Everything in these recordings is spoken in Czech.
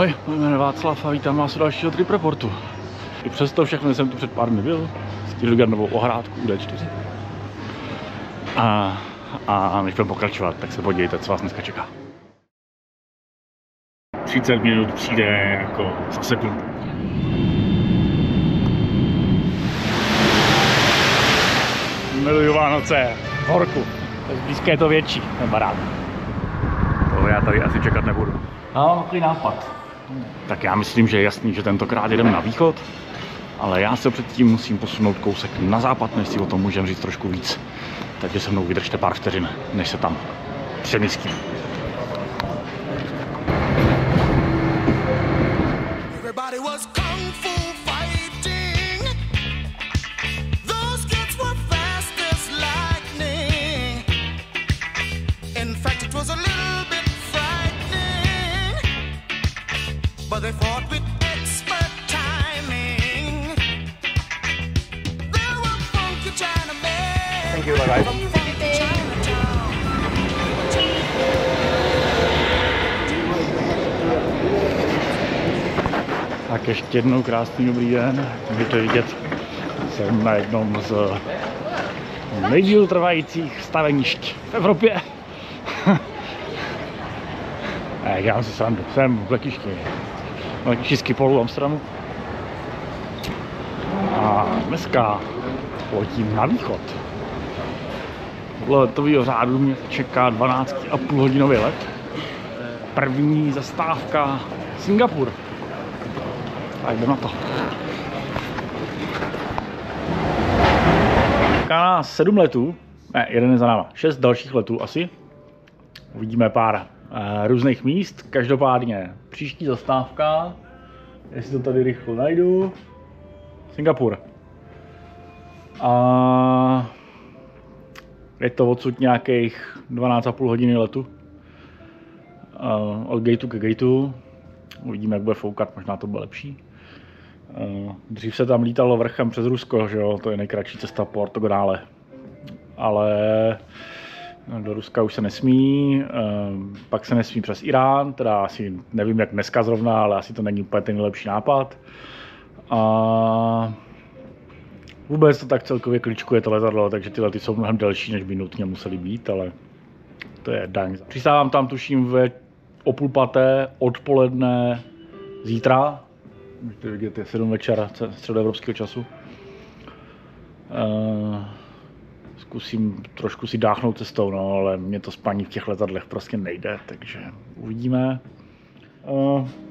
Ahoj, jmenuji se Václav a vítám vás u dalšího trip reportu. I přesto všechno jsem tu před pár dny byl, stihl udělat novou ohrádku D4. A než budeme pokračovat, tak se podívejte, co vás dneska čeká. 30 minut přijde jako za sekundu. Miluju Vánoce v horku. Blízké je to větší, ten barák. To já tady asi čekat nebudu. A mám takový nápad. Tak já myslím, že je jasný, že tentokrát jedeme na východ, ale já se předtím musím posunout kousek na západ, než si o tom můžeme říct trošku víc. Takže se mnou vydržte pár vteřin, než se tam přemístím. But they fought with expert timing. They were funky Chinamen. Thank you, bye-bye. Tak ještě jednou krásný dobrý den. Můžete vidět, jsem na jednom z nejdýl trvajících stavenišť v Evropě. Já si srandu, jsem v letišti Schipholu v Amsterdamu. A dneska letím na východ. Podle letového řádu mě čeká 12,5 hodinový let. První zastávka Singapur. Tak jdem na to. Čeká nás 7 letů, ne, jeden je za náma, 6 dalších letů asi. Uvidíme pár různých míst, každopádně příští zastávka, jestli to tady rychle najdu, Singapur. A je to odsud nějakých 12,5 hodiny letu od gateu ke gateu. Uvidíme, jak bude foukat, možná to bude lepší. Dřív se tam lítalo vrchem přes Rusko, že jo? To je nejkratší cesta po ortogonále. Ale do Ruska už se nesmí, pak se nesmí přes Irán, teda asi nevím jak dneska zrovna, ale asi to není úplně ten nejlepší nápad. A vůbec to tak celkově kličkuje to letadlo, takže ty lety jsou mnohem delší, než by nutně musely být, ale to je daň. Přistávám tam tuším ve o 4:30 odpoledne zítra, můžete vidět, je 7 večer středoevropského času. Zkusím trošku si dáchnout cestou, no, ale mě to spaní v těch letadlech prostě nejde, takže uvidíme.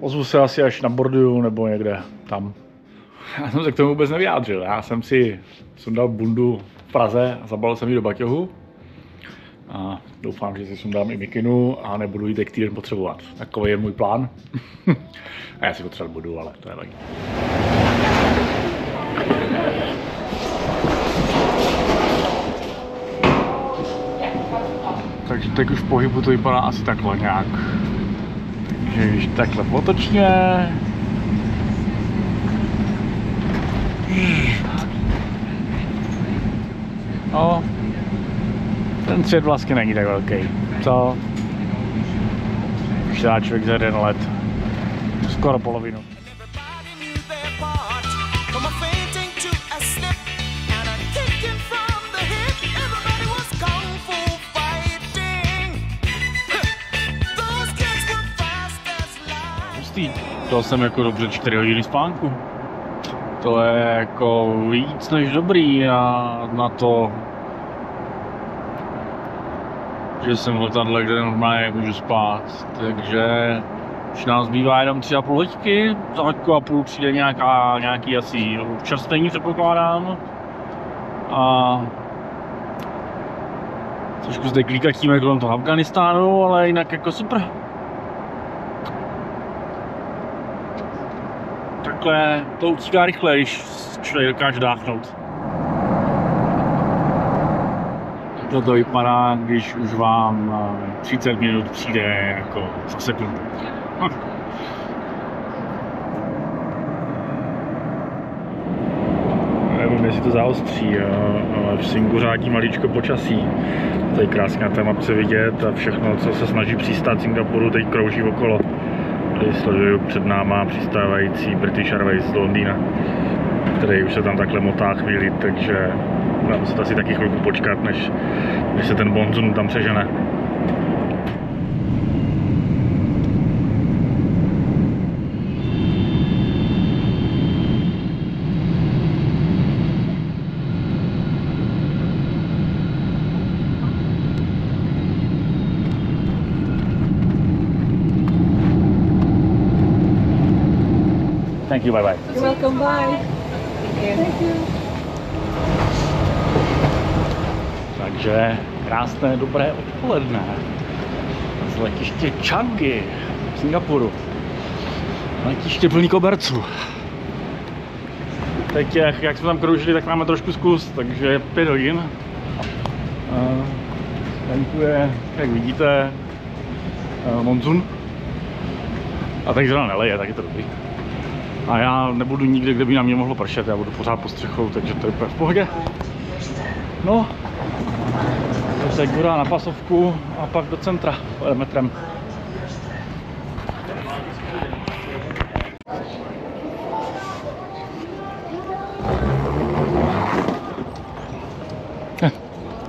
Ozvu se asi až na bordu nebo někde tam. Já jsem se k tomu vůbec nevyjádřil, já jsem si sundal bundu v Praze a zabalil jsem ji do baťohu. A doufám, že si sundám i mikinu a nebudu ji teď týden potřebovat. Takový je můj plán. A já si potřebovat budu, ale to je taky. Takže teď už v pohybu to vypadá asi takhle nějak. Takže když takhle potočně. No, ten svět vlastně není tak velký. Co? Když dá člověk za jeden let. Skoro polovinu. To jsem jako dobře 4 hodiny spánku. To je jako víc než dobrý na to, že jsem v letadle, kde normálně můžu spát. Takže už nám zbývá jenom 3,5 hodiny, za hodku a půl přijde nějaký asi občerstvení, předpokládám. A trošku zde klíkatíme kolem toho Afghánistánu, ale jinak jako super. Takhle to utíká rychle, když člověk dokáže dáchnout. Takhle to vypadá, když už vám 30 minut přijde jako za sekundu. Nevím, jestli to zaostří, ale v Singu řádí maličko počasí. Tady krásně na té mapce vidět a všechno, co se snaží přistát Singapuru, teď krouží okolo. Tady sleduju před náma přistávající British Airways z Londýna, který už se tam takhle motá chvíli, takže budeme muset asi taky chvilku počkat, než se ten monzun tam přežene. Thank you, bye bye. You're welcome, bye. Thank you. Takže krásné, dobré odpoledne z letiště Changi v Singapuru. Letiště plný koberců. Teď, jak jsme tam kroužili, tak máme trošku zkus, takže 5 hodin. Venku je, jak vidíte, monzun. A teď zrovna neleje, tak je to dobrý. A já nebudu nikde, kde by na mě mohlo pršet, já budu pořád pod střechou, takže to je úplně v pohodě. No, se Gura na pasovku a pak do centra metrem.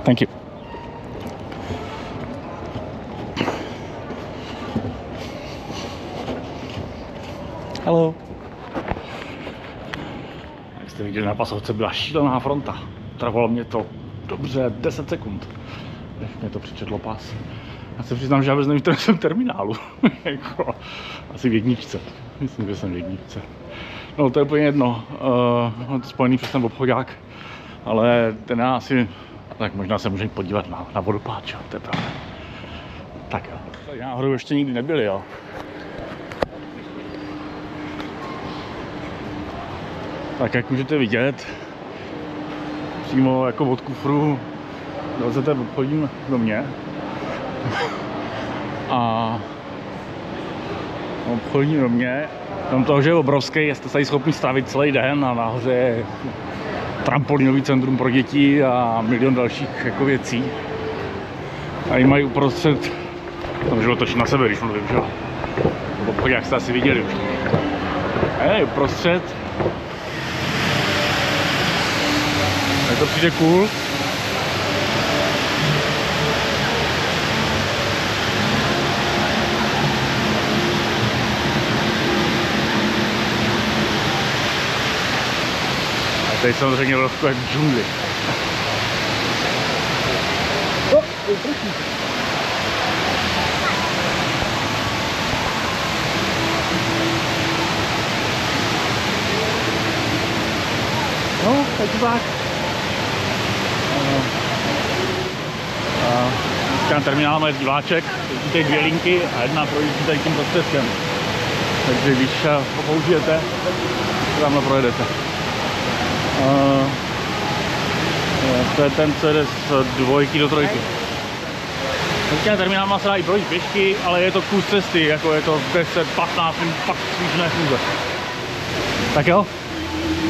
Thank you. Hello. Jak jste viděli, na pasovce byla šílená fronta. Trvalo mě to dobře 10 sekund, než mě to přečetlo pas. Já se přiznám, že já vůbec nevím, že jsem v terminálu. Jako, asi v jedničce. Myslím, že jsem v jedničce. No to je úplně jedno. Je to spojený přes ten obchodák. Ale ten já asi... Tak možná se můžeme podívat na vodopád, jo? To je pravda. Tak jo. Tady náhodou ještě nikdy nebyli, jo. Tak jak můžete vidět, přímo jako od kufru dolezete v obchodním domě. A v obchodním domě, tam toho, že je obrovský, jste tady schopni stavit celý den a nahoře je trampolínový centrum pro děti a milion dalších jako věcí. A jim mají uprostřed, tam můžu otočit na sebe, když mluvím, že jo. V obchodě, jak jste asi viděli už. A je uprostřed. Tak to přijde cool. A tady samozřejmě trošku jak v džungli. No, tak to tak. Na terminálu je diváček, vidíte 2 linky a jedna projíždí tady tím prostředkem. Takže když ho použijete, tamhle projedete. To je ten, co jde z 2 do 3. Ten terminál má se dá i projít pěšky, ale je to kus cesty, jako je to 10, 15 minut, fakt svíčné chůze. Tak jo,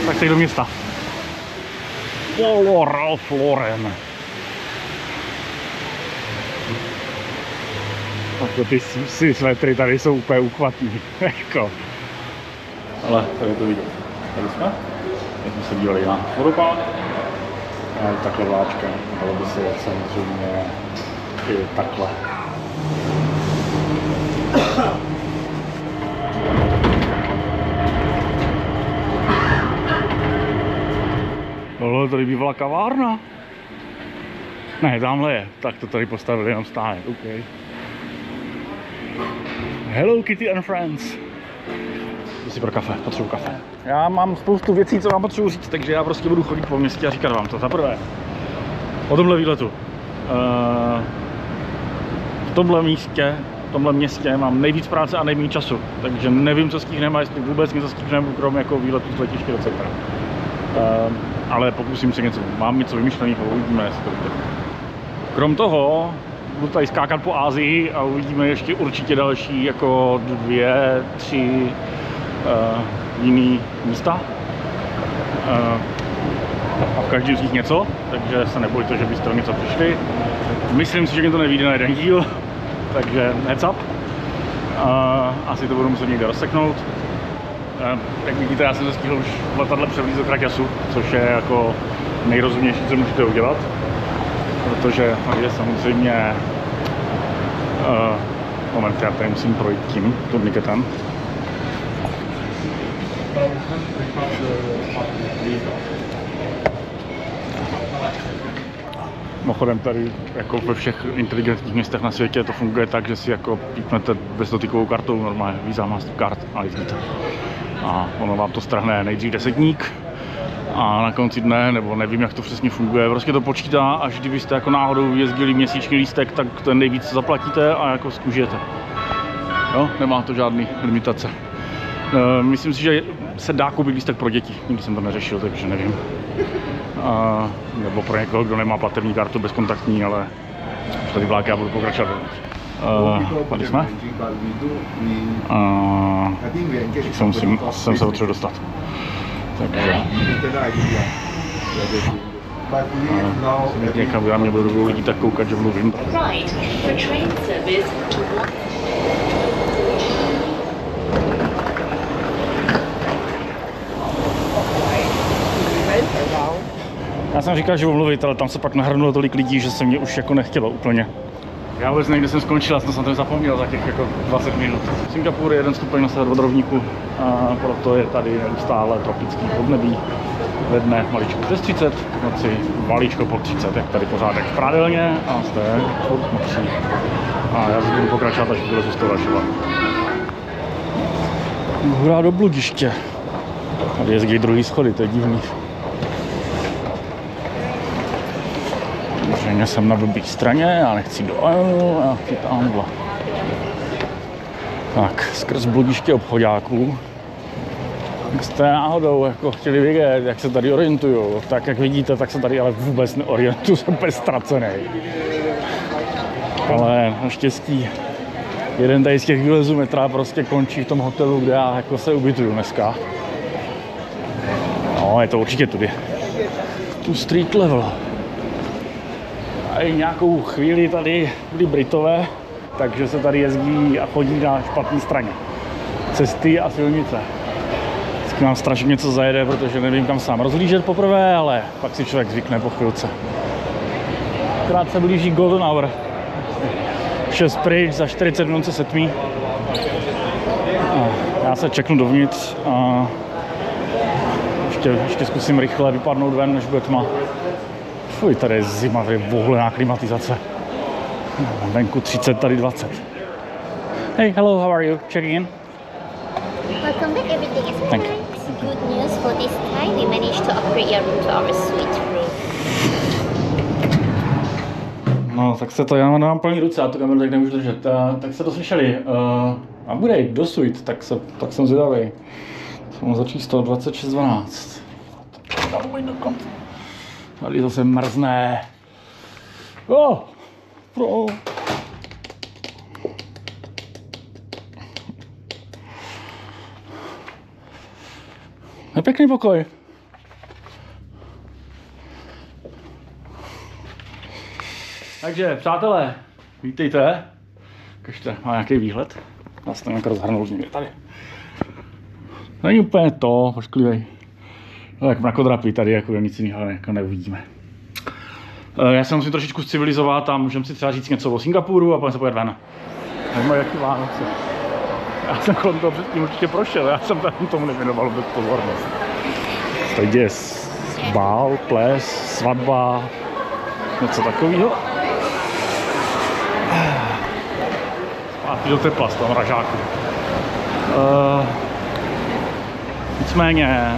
tak teď do města. Polo Ralph Lauren. Jako ty si svetry tady jsou úplně uchvatný, jako. Ale tady to vidět. Tady jsme se dívali na vodopád. A takhle vláčka, ale by se samozřejmě i takhle. Tohle tady bývala kavárna. Ne, tamhle je. Tak to tady postavili jenom stánek, OK. Hello Kitty and Friends. Jdu si pro kafe, potřebuji kafe. Já mám spoustu věcí, co vám potřebuji říct, takže já prostě budu chodit po městě a říkat vám to. Za prvé, o tomhle výletu. V tomhle městě mám nejvíc práce a nejméně času, takže nevím, co stihneme, jestli vůbec něco stihneme, krom jako výletu z letiště do centra. Ale pokusím se něco, mám něco vymyšleného, uvidíme, jestli to bude. Krom toho, budu tady skákat po Asii a uvidíme ještě určitě další jako 2, 3 jiný místa. A v každém z nich něco, takže se nebojte, že byste o něco přišli. Myslím si, že mi to nevyjde na jeden díl, takže heads up. Asi to budu muset někde rozseknout. Jak vidíte, já jsem se stihl už v letadle převlízt do Kraťasu, což je jako nejrozumnější, co můžete udělat. Protože tady je samozřejmě... moment, já tady musím projít tím turniketem. Mimochodem tady jako ve všech inteligentních městech na světě to funguje tak, že si jako pípnete bezdotykovou kartou, normálně Visa, Mastercard a jezdíte. A ono vám to strhne nejdřív desetník a na konci dne, nebo nevím, jak to přesně funguje, prostě to počítá, až kdybyste jako náhodou jezdili měsíční lístek, tak ten nejvíc zaplatíte a jako zkužijete. Jo, nemá to žádný limitace. Myslím si, že se dá koupit lístek pro děti, nikdy jsem to neřešil, takže nevím. Nebo pro někoho, kdo nemá platební kartu bezkontaktní, ale už tady vlák, já budu pokračovat. Tady jsme. Jsem se potřeboval dostat. Takže někam já mě budou lidi tak koukat, že mluvím. Já jsem říkal, že budu mluvit, ale tam se pak nahrnulo tolik lidí, že se mě už jako nechtělo úplně. Já vůbec nevím, kde jsem skončil, já jsem na to zapomněl za těch jako 20 minut. Singapur je 1 stupeň na sever od rovníku, a proto je tady neustále tropický podnebí. Ve dne maličko přes 30, v noci maličko pod 30, jak tady pořádek v prádelně a zde pod nocí. A já budu pokračovat, až budu zůstat žila. Hurá do bludiště. Tady jezdí druhý schody, to je divný. Samozřejmě jsem na blbý straně, já nechci do aeru a chci tamhle. Tak, skrz bludiště obchodáků. Jste náhodou jako chtěli vidět, jak se tady orientuju, tak jak vidíte, tak se tady ale vůbec neorientuju, jsem úplně ztracený. Ale naštěstí jeden tady z těch výlezů metra prostě končí v tom hotelu, kde já jako se ubytuju dneska. No, je to určitě tudy. Tu street level. A i nějakou chvíli tady byli Britové, takže se tady jezdí a chodí na špatné straně cesty a silnice. Vždycky mám strašně něco zajede, protože nevím, kam sám rozhlížet poprvé, ale pak si člověk zvykne po chvilce. Akorát se blíží Golden Hour. 6 pryč, za 40 minut se setmí. Já se čeknu dovnitř a ještě zkusím rychle vypadnout ven, než bude tma. Fuj, tady je zima, tady je vohlená klimatizace. Venku 30, tady 20. Hey, hello, how are you? Checking in? Welcome back, everything is fine. Good news for this time, we managed to upgrade your room to our suite room. No, tak se to, já mám plný ruce, já tu kameru tak nemůžu držet. Tak se to slyšeli. Upgrade do suite, tak jsem zvědavý. Jsem začít 126.12. Tady zase mrzne. Je pěkný pokoj. Takže, přátelé, vítejte. Kažte, má nějaký výhled? Já jsem nějak rozhrnul někde tady. Není úplně to, pošklivej. No, jak mrakodrapí tady, jako nic jiného jako neuvidíme. Já se musím trošičku civilizovat a můžeme si třeba říct něco o Singapuru a potom se pojet ven. Nevím, jaký Vánoce. Já jsem kolem toho předtím určitě prošel, já jsem tam tomu nevěnoval vůbec pozornost. Tady je bál, ples, svatba, něco takového. Zpátky do tepla z toho ražáku. Nicméně...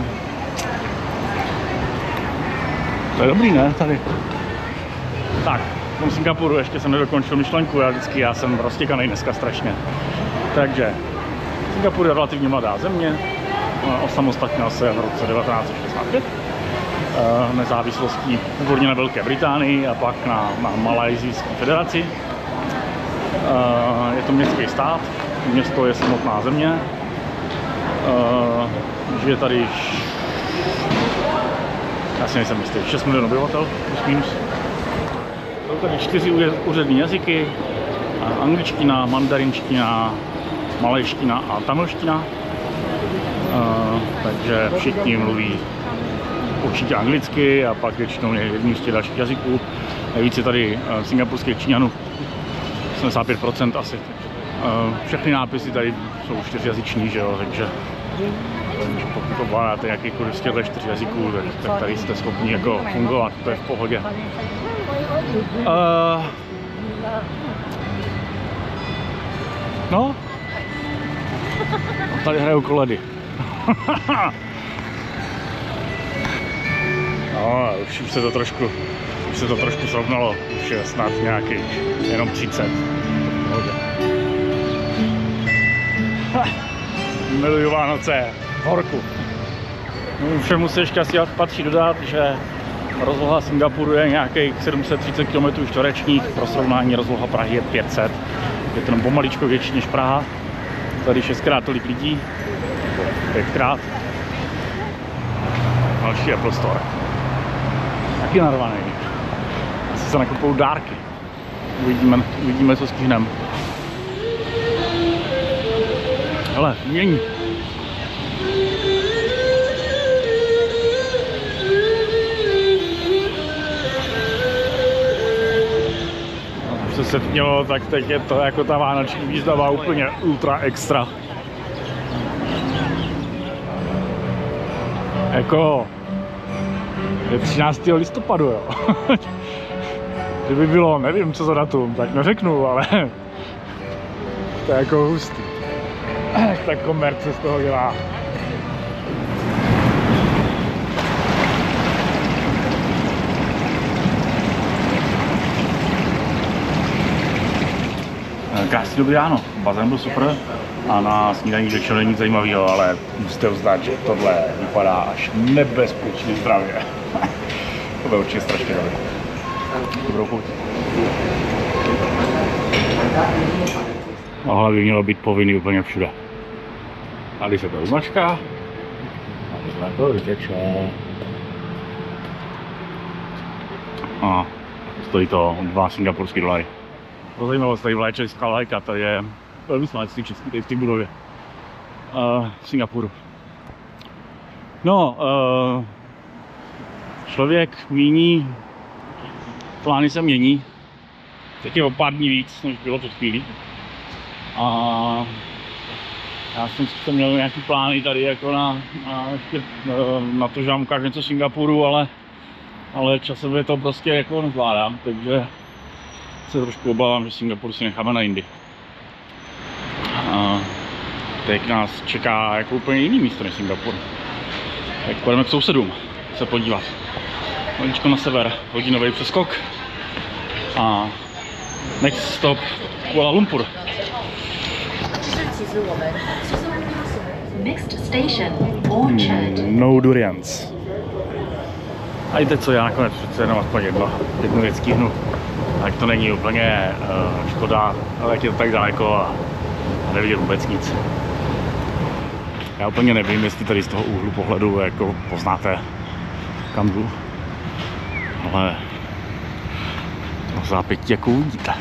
To je dobrý, ne? Tady. Tak, v tom Singapuru ještě jsem nedokončil myšlenku, já jsem roztěkaný dneska strašně. Takže, Singapur je relativně mladá země, osamostatnila se v roce 1965, nezávislostí původně na Velké Británii a pak na Malajsijské federaci. Je to městský stát, město je samotná země, žije tady, já si nejsem jistý, 6 milionů obyvatel, plus minus. Jsou tady 4 úřední jazyky, angličtina, mandarinština, malajština a tamilština. Takže všichni mluví určitě anglicky a pak většinou je jedním z těch dalších jazyků. Nejvíc je tady singapurských Číňanů, 75% asi. Všechny nápisy tady jsou čtyřjazyční, že jo, takže pokud ovládáte jakýkoliv z těchto 4 jazyků, tak tady jste schopni jako fungovat, to je v pohodě. No, tady hrajou koledy. No, už se to trošku srovnalo, už je snad nějaký, jenom 30. Miluju Vánoce, horku. Všemu se ještě asi patří dodat, že rozloha Singapuru je nějakých 730 km čtverečních, pro srovnání rozloha Prahy je 500. Je to pomaličko větší než Praha. Tady 6krát tolik lidí, 5krát. Další Apple Store. Taky narvaný. Asi se nakupou dárky. Uvidíme co stihneme. Hele, mění. Co se mělo, tak teď je to jako ta vánoční výzdava úplně ultra extra. Jako je 13. listopadu, jo. Kdyby bylo, nevím co za datum, tak neřeknu, ale to je jako hustý. Tak komerce z toho dělá. Krásný dobrý ráno, bazén byl super a na snídaní večer není nic zajímavého, ale musíte uznat, že tohle vypadá až nebezpečně zdravě. To bude určitě strašně dobré. Dobrou chuť. Tohle by mělo být povinný úplně všude. Tady se to vymačká a tohle to vyteče. A stojí to $2 singapurský dolary. Pro zajímavost, tady vleje česká vlajka, tady je velvyslanectví český tady v té budově v Singapuru. No, člověk míní, plány se mění, teď je o pár dní víc, než bylo před chvílí. A já jsem si měl nějaký plány tady jako na to, že vám ukážu něco Singapuru, ale časově to prostě jako nezvládám, takže se trošku obávám, že Singapur si necháme na jindy. A teď nás čeká jako úplně jiný místo než Singapur. Tak půjdeme k sousedům se podívat. Maličko na sever, hodinový přeskok. A next stop Kuala Lumpur. Next station, Orchard. No durians. A víte co, já nakonec přece jenom aspoň jednu věc kýhnu. Tak to není úplně škoda, ale jak je to tak daleko a nevidět vůbec nic. Já úplně nevím, jestli tady z toho úhlu pohledu jako poznáte kam jdu. Ale v zápětí jako uvidíte.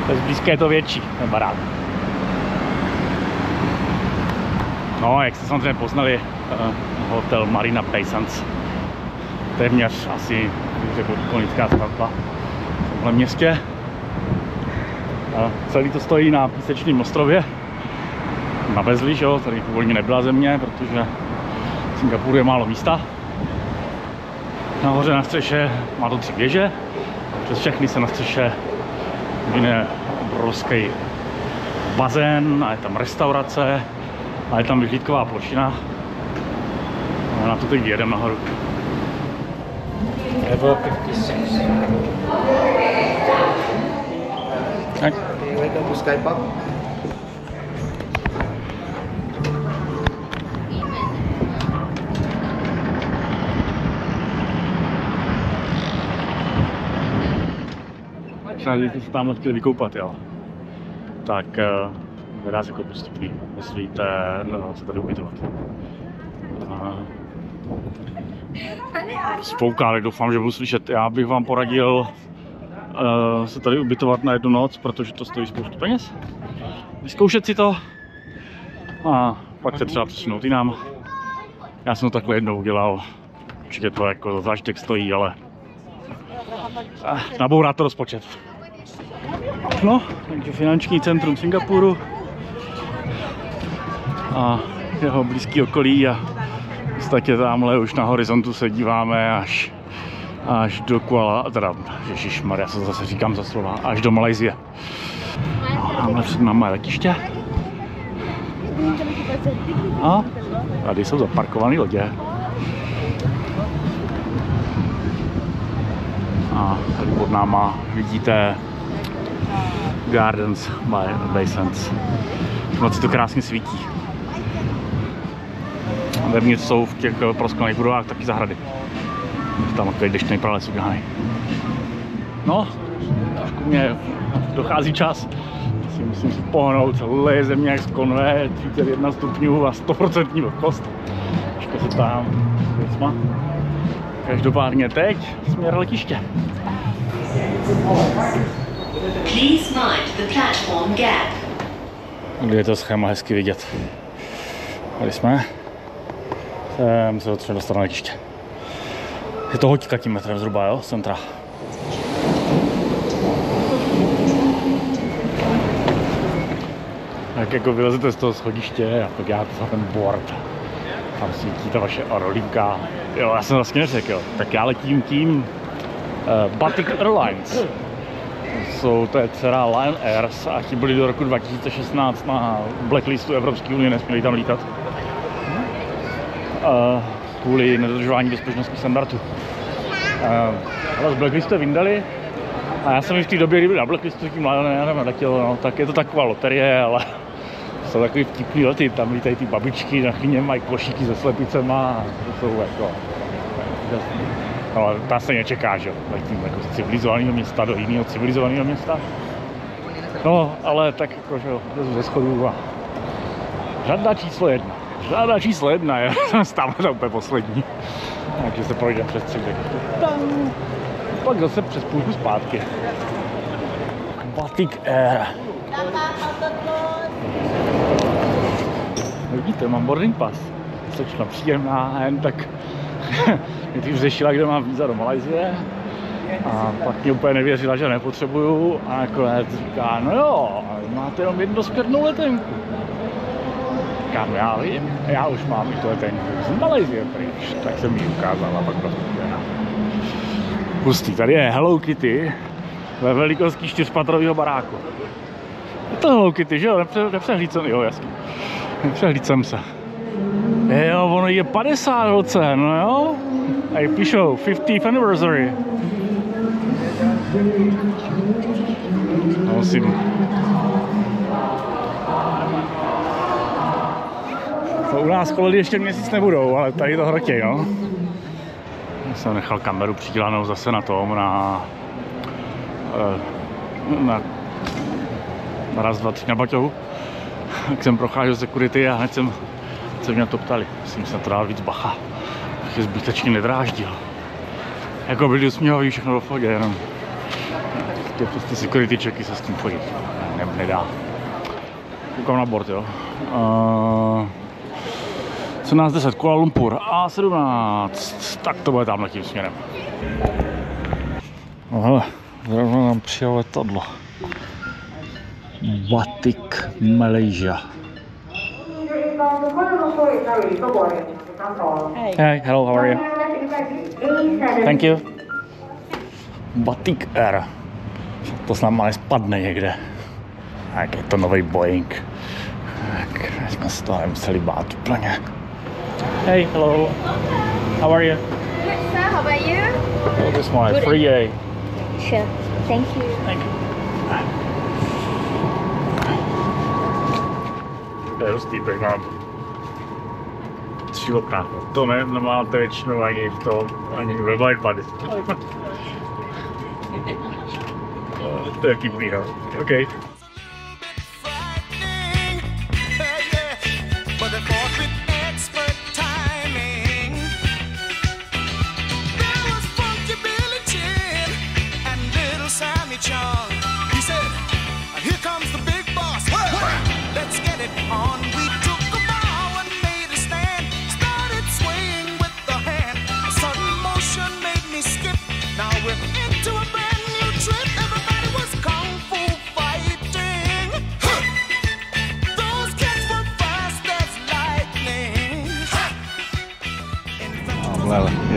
To zblízka je to větší, ten barák. No, jak jste samozřejmě poznali, hotel Marina Bay Sands. Téměř asi ikonická stavba v tomhle městě. A celý to stojí na písečném ostrově. Na Bezli, že jo, tady původně nebyla země, protože v Singapuru je málo místa. Nahoře na střeše má to 3 věže. Přes všechny se na střeše vyne obrovský bazén a je tam restaurace a je tam vyhlídková plošina. A na to teď jedeme nahoru. Level 56. Tak. Welcome to Sky Park. Třeba kdybyste se tamhle chtěli vykoupat, jo. Tak nedá se jako postupný, myslíte se tady ubytovat. Spouká, tak doufám, že budu slyšet. Já bych vám poradil se tady ubytovat na 1 noc, protože to stojí spoustu peněz. vyzkoušet si to a pak se třeba přesunout jinam. Já jsem to takhle jednou udělal, určitě to jako zážitek stojí, ale nabourá to rozpočet. No, takže finanční centrum Singapuru a jeho blízký okolí a v podstatě tamhle už na horizontu se díváme až do Kuala, teda ježišmarja, se zase říkám za slova, až do Malajsie. Tamhle před námi je letiště. A tady jsou zaparkované lodě. A tady pod náma vidíte Gardens by Sands. V noci to krásně svítí. Vevnitř jsou v těch prosklených budovách taky zahrady. Tam takový deštný prales udělaný. No, trošku mě dochází čas. Musím si pohnout, celé země jak z konve, 31 stupňů a 100% vlhkost. Ještě se tam věcma. Každopádně teď směr letiště. Please mind the platform gap. Tady je to schéma hezky vidět. Tady jsme. Sem se třeba dostat na letiště. Je to hoďka tím metrem zhruba, jo, z centra. Tak jako vylezete z toho schodiště a pak děláte za ten board. Tam svítí ta vaše aerolínka. Jo, já jsem vlastně neřekl, jo. Tak já letím tím Batik Airlines. To je dcera Lion Airs a ti byli do roku 2016 na blacklistu Evropské unie, nesměli tam lítat. Kvůli nedodržování bezpečnostních standardů. Ale z blacklistu vyndali a já jsem v té době, kdyby na blacklistu tím Lion Airem neletěl, no, tak je to taková loterie, ale jsou takový vtipný lety, tam lítají ty babičky, na chvíně mají košíky se slepicema a to jsou jako... Ale ta se nečeká, že jo, letím jako z civilizovaného města do jiného civilizovaného města. No, ale tak jako, že jo, lezu ze schodů a řada číslo 1. Řada číslo 1 je stále ta úplně poslední. Takže se projdeme přes 3 deky. Pak zase přes půlku zpátky. Batik Air. Vidíte, mám boarding pass. Slečna příjemná, jen tak nejdřív řešila, kde mám víza do Malajsie. A pak mě úplně nevěřila, že nepotřebuju. A nakonec říká, no jo, máte jenom jednu zpětnou letenku. Říkám, já vím, já už mám i tu letenku z Malajsie pryč. Tak jsem ji ukázala, pak byla spokojená. Hustý, tady je Hello Kitty ve velikosti 4patrového baráku. Je to Hello Kitty, že jo? Nepřehlídl jo, jasně. Nepřehlídl jsem se. Jo, ono je 50 roce, no jo? A píšou 50th anniversary. No, musím. To u nás koledy ještě měsíc nebudou, ale tady to hrotěj, no. Já jsem nechal kameru přidělanou zase na tom, na raz, dva, tři na baťohu. Tak jsem procházel security a hned se mě to ptali. Musím se na to dát víc bacha. Tak je zbytečně nedráždil. Jako byli usměvaví, všechno do pohodě, jenom přes ty security checky se s tím chodit. Nedá. Koukám na bord, jo. 17:10 Kuala Lumpur a 17. Tak to bude tamhle tím směrem. No hele, zrovna nám přijelo letadlo. Batik Malaysia. Hey, hello, how are you? Thank you. Batik Air. To snad má nespadne někde. Jak je to nový Boeing. Tak jsme se toho nemuseli bát úplně. Hey, hello. How are you? Good, sir. How about you? Oh, this one, free A. Sure. Thank you. Thank you. To je hustý, tak mám 3 okna. To nemáte většinou ani v tom, ani ve Widebody. To je jaký no. OK. He said, here comes the big boss. Hey!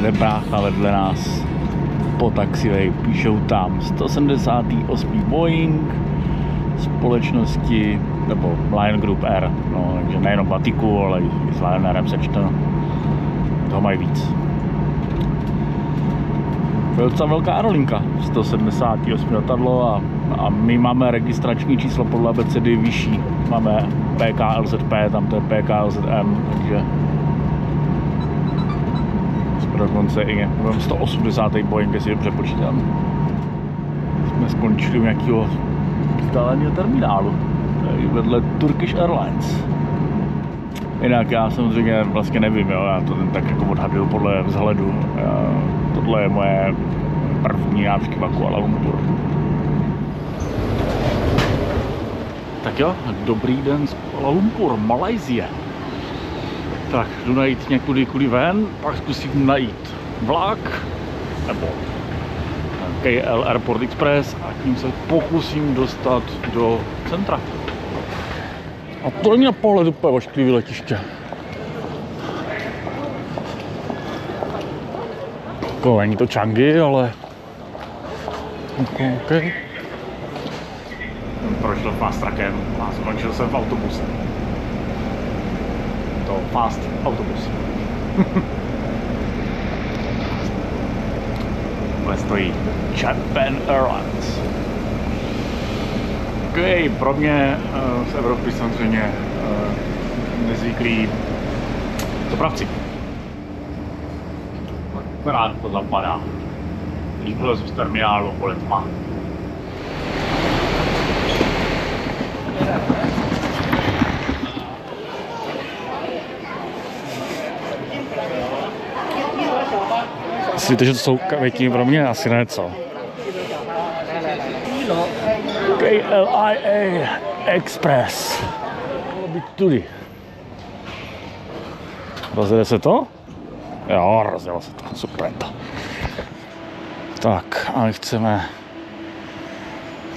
jede brácha vedle nás po taxiwej, píšou tam 178. Boeing společnosti, nebo Lion Group Air, no, takže nejenom Batiku, ale i s Lionerem sečteno. Toho mají víc. To je docela velká aerolinka, 178 letadlo a my máme registrační číslo podle abecedy vyšší. Máme PKLZP, tam to je PKLZM, takže jsme dokonce i 180. Boeing, jestli dobře počítám. Jsme skončili u nějakého vzdáleného terminálu, tady vedle Turkish Airlines. Jinak já samozřejmě vlastně nevím, jo, já to tak jako odhaduju podle vzhledu. Tohle je moje první návštěva Kuala Lumpur. Tak jo, dobrý den z Kuala Lumpur, Malajsie. Tak, jdu najít někudy kudy ven, pak zkusím najít vlak, nebo KL Airport Express a tím se pokusím dostat do centra. A to není na pohled úplně ošklivý letiště. Jako, není to Changi, ale... Okay. Prošel fast trackem a skončil jsem v autobuse. To fast autobus. Tohle stojí Japan Airlines. Ok, pro mě z Evropy samozřejmě nezvyklí dopravci. Akorát to zapadá. Líbil z terminálu o letma. Myslíte, že to jsou kavětí pro mě? Asi ne, co? KLIA Express. Mělo být tudy. Rozjede se to? Jo, rozjelo se to. Super to. Tak, a my chceme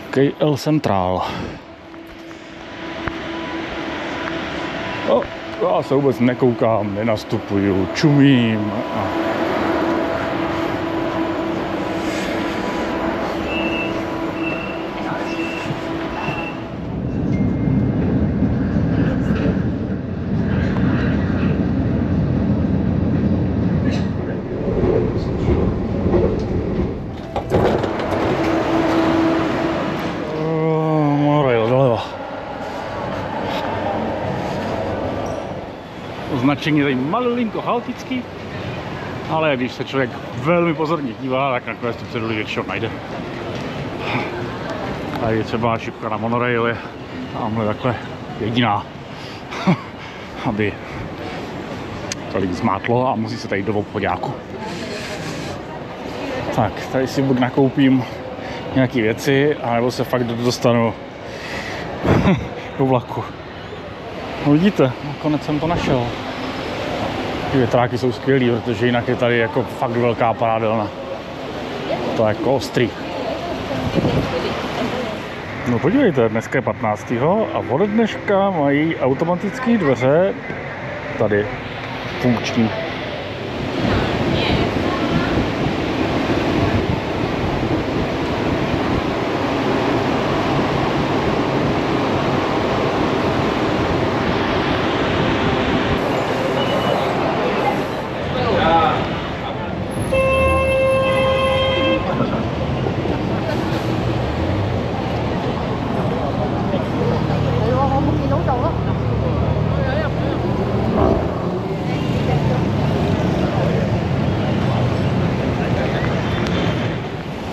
KL Central. Já se vůbec nekoukám, nenastupuju, čumím. Označení je tady malinko chaotický, ale když se člověk velmi pozorně dívá, tak nakonec tu ceduli většinou najde. Tady je třeba šipka na monorail, je tamhle takhle jediná, aby to lidi zmátlo a musí se tady do obchodáku. Tak, tady si buď nakoupím nějaké věci, anebo se fakt dostanu do vlaku. No vidíte, nakonec jsem to našel. Ty větráky jsou skvělý, protože jinak je tady jako fakt velká parádelna. To je jako ostrý. No podívejte, dneska je 15. a ode dneška mají automatické dveře tady funkční.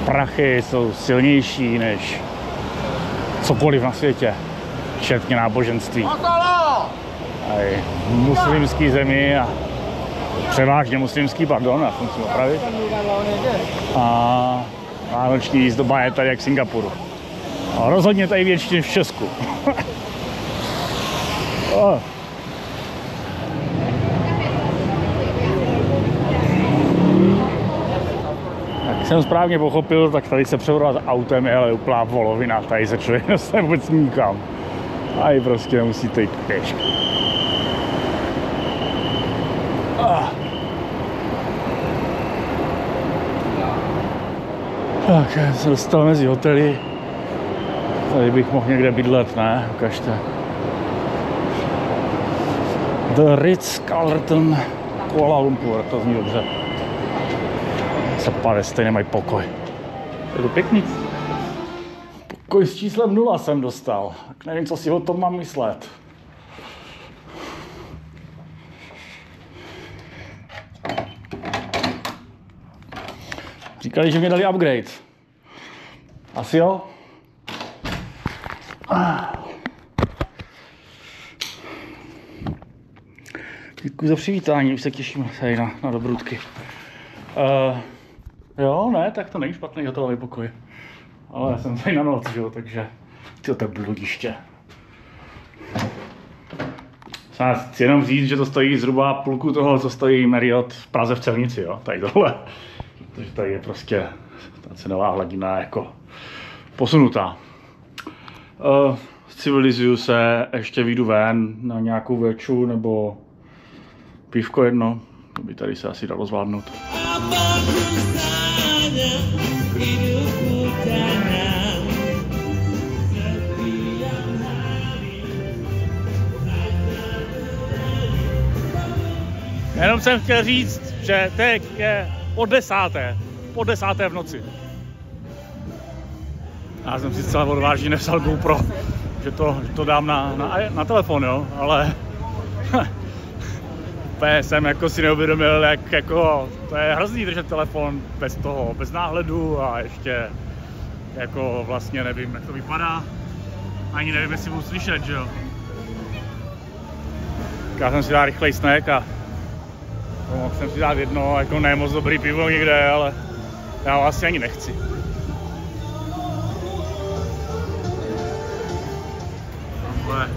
Prachy jsou silnější než cokoliv na světě, včetně náboženství. Aj muslimský zemi a převážně muslimský, pardon, já musím opravit. A vánoční výzdoba je tady jak v Singapuru. A rozhodně tady větší než v Česku. Jsem správně pochopil, tak tady se převodovat autem je ale úplná volovina, tady se člověk dostane vůbec nikam. Tady prostě musíte jít pěšky. Tak, já se dostal mezi hotely. Tady bych mohl někde bydlet, ne? Ukažte. The Ritz-Carlton Kuala Lumpur, to zní dobře. Zapade, stejně mají pokoj. Je to pěkný. Pokoj s číslem 0 jsem dostal. Tak nevím, co si o tom mám myslet. Říkali, že mě dali upgrade. Asi jo? Děkuji za přivítání, už se těším tady na dobrůdky. Jo, ne, tak to není špatný hotelový pokoj. Ale já jsem tady na noc, jo, takže to je bludiště. Chci jenom říct, že to stojí zhruba půlku toho, co stojí Marriott v Praze v Celnici, jo, tady tohle. Takže tady je prostě ta cenová hladina jako posunutá. Civilizuju se, ještě vyjdu ven na nějakou veču nebo pívko jedno, to by tady se asi dalo zvládnout. Jenom jsem chtěl říct, že teď je po desáté v noci. Já jsem si zcela odvážně nepsal GoPro, že to dám na telefon, jo, ale jsem jako si neuvědomil, jak jako, to je hrozný držet telefon bez náhledu a ještě jako vlastně nevím, jak to vypadá, ani nevím, jestli budu slyšet, že jo. Já jsem si dal rychlej snack a mohl jsem si dát jedno, jako ne moc dobrý pivo někde, ale já ho asi ani nechci.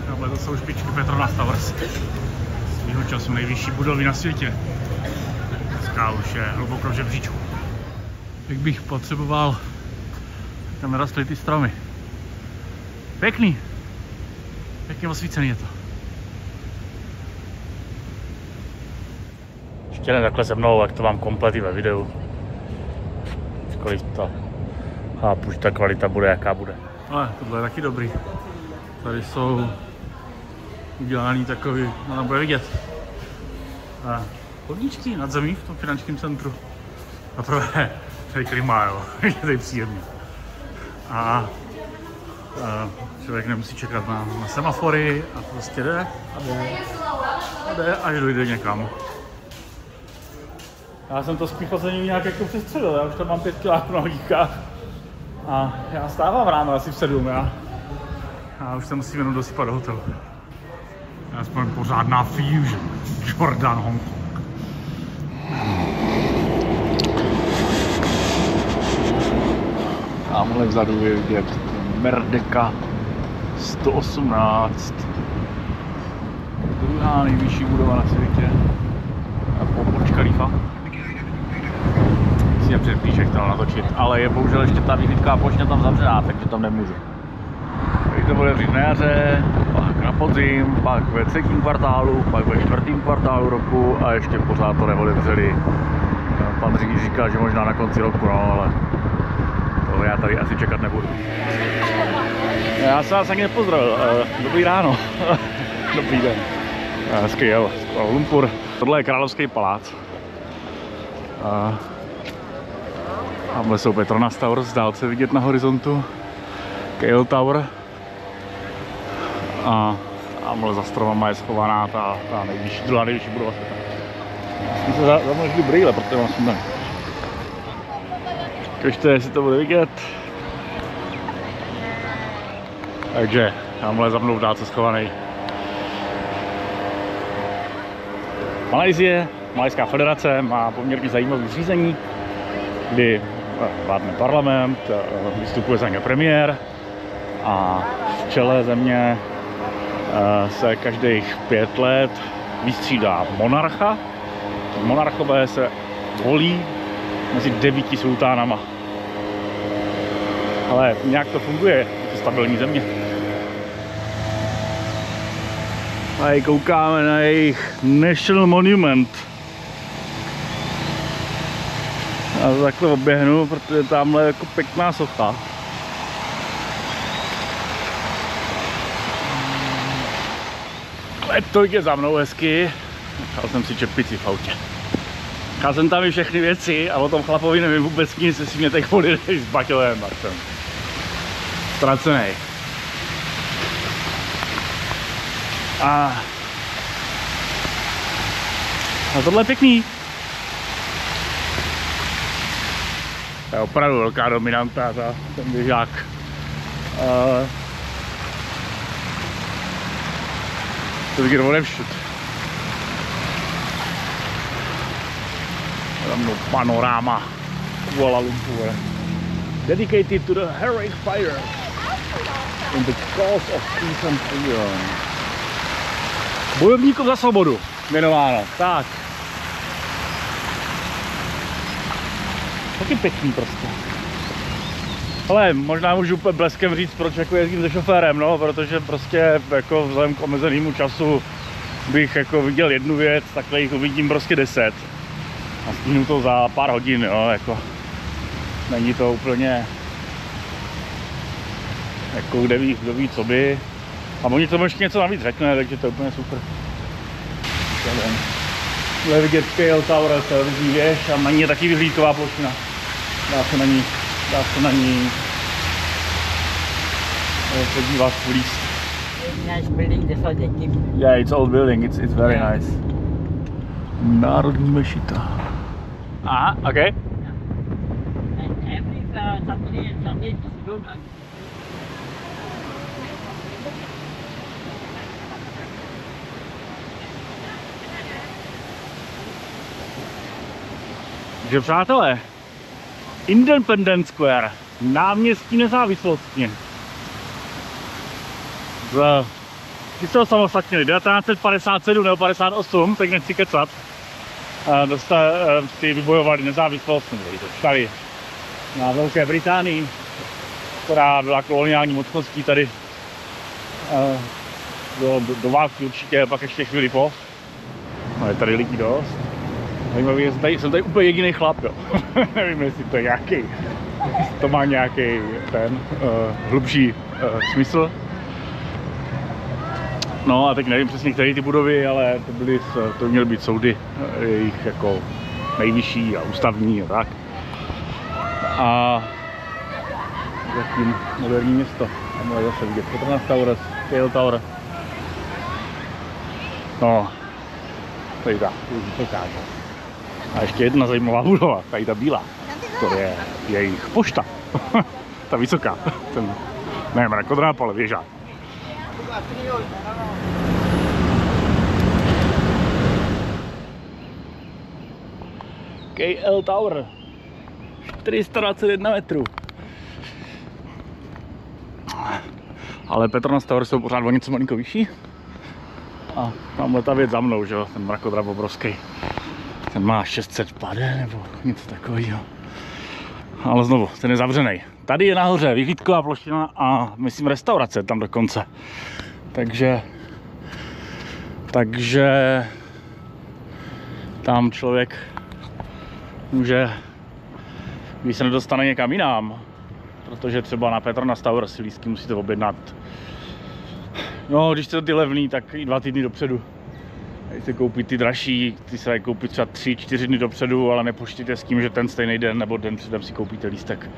Tamhle to jsou špičky Petronas Towers. Svýho času nejvyšší budovy na světě. Dneska už je hluboko v žebříčku. Jak bych potřeboval, tam rostly ty stromy. Pěkný. Pěkně osvícený je to. Ještě ne takhle se mnou, jak to mám kompletně ve videu. Kolik to chápu, že ta kvalita bude, jaká bude. Ale tohle je taky dobrý. Tady jsou udělaný takový, no tam bude vidět. Chodníčky nad zemí v tom finančním centru. A prvé, tady klima, jo, je tady příjemný. A člověk nemusí čekat na semafory a prostě jde až dojde někam. Já jsem to spíš poslední nějak jako přestředil, já už tam mám 5 kg na nohýkách. A já stávám ráno asi v 7, já už se musím jenom dosypat do hotelu. Aspoň pořádná fusion, Jordan Hong Kong. Tamhle vzadu je vidět Merdeka 118. Druhá nejvyšší budova na světě. A po Burj Khalifa. Si je před píšek tam natočit, ale je bohužel ještě ta vyhlídková plošina tam zavřená, takže tam nemůžu. Teď to bude v na jaře, pak na podzim, pak ve 3. kvartálu, pak ve 4. kvartálu roku a ještě pořád to neotevřeli. Pan Řík říkal, že možná na konci roku, no, ale to já tady asi čekat nebudu. Já se vás ani nepozdravil. Dobrý ráno. Dobrý den. Hezky jel. Kuala Lumpur. Tohle je Královský palác. Tamhle jsou Petronas Towers, dál se vidět na horizontu. Kale Tower. A tamhle za stromama je schovaná ta druhá nejvyšší budova světa. Musím se zamlžit brýle, protože mám sundem. Ukažte, jestli to bude vidět. Takže tamhle za mnou v dálce schovaný Malajsie, Malajská federace má poměrně zajímavé zřízení, kdy vládne parlament, vystupuje za ně premiér a v čele země se každých 5 let vystřídá monarcha. Monarchové se volí mezi 9 sultánama. Ale nějak to funguje, je to stabilní země. Tady koukáme na jejich National Monument. Já to takhle oběhnu, protože tamhle je jako pěkná socha. Letok je za mnou hezky. Nechal jsem si čepici v autě. Nechal jsem tam i všechny věci a o tom chlapovi nevím vůbec nic, jestli mě teď podjedeš s baťohem, tak jsem ztracenej. A tohle je pěkný. To je opravdu velká dominanta, ten běžák. To vidět odevšud. Tam panoráma Kuala Lumpur. Dedicated to the heroic fighters in the cause of peace and freedom. Bojovníkům za svobodu jmenováno. Tak. Taky pěkný prostě. Ale možná můžu úplně bleskem říct, proč jako jezdím se šoférem, no, protože prostě jako vzhledem k omezenému času bych jako viděl jednu věc, takhle jich uvidím prostě 10. A stihnu to za pár hodin, jo, jako není to úplně jako kdo ví co by. A oni tomu ještě něco navíc řekne, takže to je úplně super. Tohle vidět KL Tower, televizní věž a na ní je taky vyhlídková plošina. Dá se na ní podívat, vlízt. Nice building, that's what they keep. Yeah, it's old building, it's very nice. Národní mešita. Aha, okay. And every Saturday and Sunday it's good. Takže přátelé, Independence Square, náměstí nezávislosti. Když se ho samostatnili, 1957 nebo 58, tak nechci kecat. Ty vybojovali nezávislost, tady na Velké Británii, která byla koloniální mocností tady do války určitě, pak ještě chvíli po. No, je tady lidí dost. Zajímavý je, jsem tady úplně jediný chlap, jo. Nevím, jestli to je nějaký, to má nějaký ten hlubší smysl. No a teď nevím přesně, které ty budovy, ale to měly být soudy, jejich jako nejvyšší a ústavní a tak. A zatím moderní město. Tam je zase vidět Petronas Tower, KL Tower. No, tady ta, to ukážu. A ještě jedna zajímavá budova, tady ta bílá. To je jejich pošta. Ta vysoká. Ten, nevím, jako dráp, ale věžák. KL Tower. 421 metrů. Ale Petronas Tower jsou pořád o něco malinko vyšší. A tamhle ta věc za mnou, že jo, ten mrakodrap obrovský. Ten má 600 pade nebo něco takového. Ale znovu, ten je zavřený. Tady je nahoře vyhlídková plošina a myslím restaurace tam dokonce. Takže tam člověk může, když se nedostane někam jinam, protože třeba na Petronas Tower si lístky musíte objednat. No, když jste ty levný, tak i 2 týdny dopředu. Když se koupí ty dražší, ty se dají koupit třeba 3-4 dny dopředu, ale nepočtěte s tím, že ten stejný den nebo den předem si koupíte lístek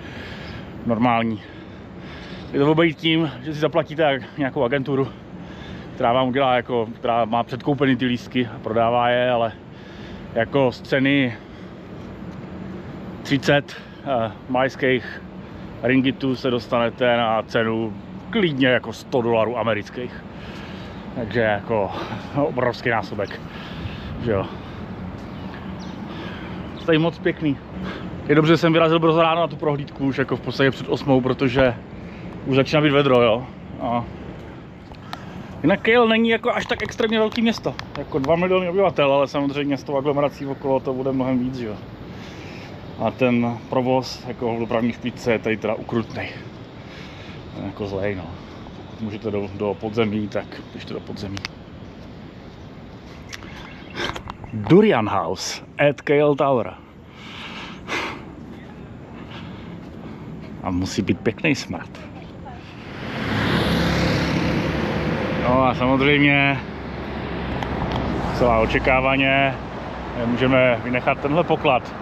normální. Je to obejít tím, že si zaplatíte nějakou agenturu, která vám udělá, jako, která má předkoupený ty lístky a prodává je, ale jako z ceny 30 malajských ringitů se dostanete na cenu klidně jako $100 amerických. Takže jako obrovský násobek, že jo. Tady moc pěkný. Je dobře, že jsem vyrazil brzo ráno na tu prohlídku, už jako v podstatě před 8, protože už začíná být vedro, jo. A jinak KL není jako až tak extrémně velký město, jako 2 miliony obyvatel, ale samozřejmě s tou aglomerací okolo to bude mnohem víc, že jo. A ten provoz jako v dopravní špičce je tady teda ukrutnej. Jako zlej, no. Pokud můžete do podzemí, tak běžte do podzemí. Durian House at KL Tower. Tam musí být pěkný smrad. No a samozřejmě celá očekávaně můžeme vynechat tenhle poklad.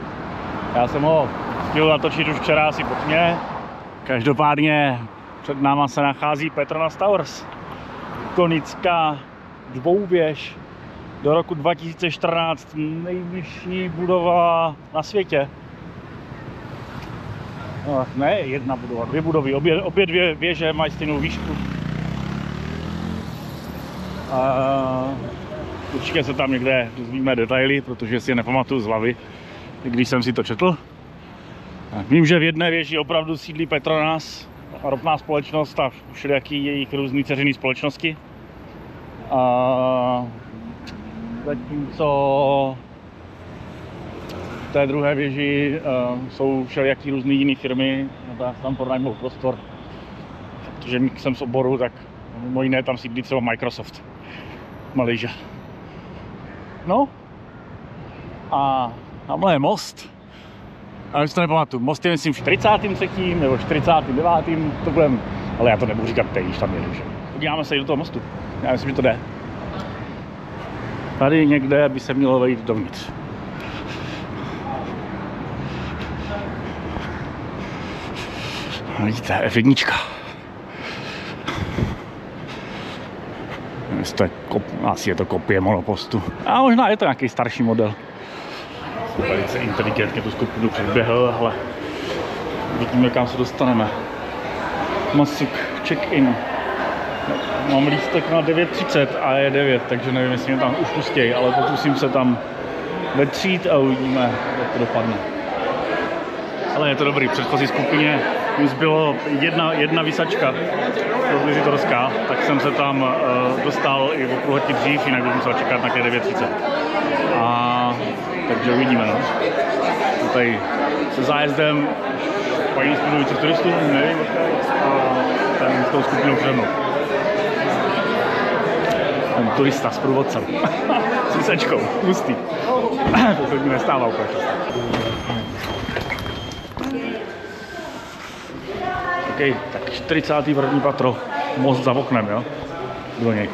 Já jsem ho chtěl natočit už včera asi po tmě. Každopádně před náma se nachází Petronas Towers. Ikonická dvouvěž, do roku 2014 nejvyšší budova na světě. No, ne jedna budova, dvě budovy, obě dvě věže mají stejnou výšku. Určitě se tam někde dozvíme detaily, protože si je nepamatuju z hlavy, když jsem si to četl. Vím, že v jedné věži opravdu sídlí Petronas, ropná společnost a všelijaký jejich různý dceřiný společnosti. Zatímco v té druhé věži jsou všelijaký různý jiné firmy, tam pronajmou prostor. Protože jsem z oboru, tak mimo jiné tam sídlí třeba Microsoft. Malaysia. No a tamhle je most. A už to nepamatuju. Most je myslím v 43. nebo 49. To budem, ale já to nebudu říkat teď, když tam jedu. Že? Podíváme se i do toho mostu. Já myslím, že to jde. Tady někde by se mělo vejít dovnitř. Vidíte, F1. Asi je to kopie monopostu. A možná je to nějaký starší model. Jsem velice inteligentně tu skupinu předběhl, ale vidíme, kam se dostaneme. Masuk, check-in. Mám lístek na 9:30 a je 9, takže nevím, jestli mě tam už pustějí, ale pokusím se tam vetřít a uvidíme, jak to dopadne. Ale je to dobrý, v předchozí skupině mi zbylo jedna vysačka pro vizitorská, tak jsem se tam dostal i o půl hodiny dřív, jinak bych musel čekat na 9:30. Takže uvidíme, no. Tady se zájezdem paní studujících turistů, nevím, a ten s tou skupinou přede mnou. Ten turista s průvodcem. S vysačkou, hustý. To se mi nestává úplně často. OK, tak 41. patro, most za oknem, jo? Do něj.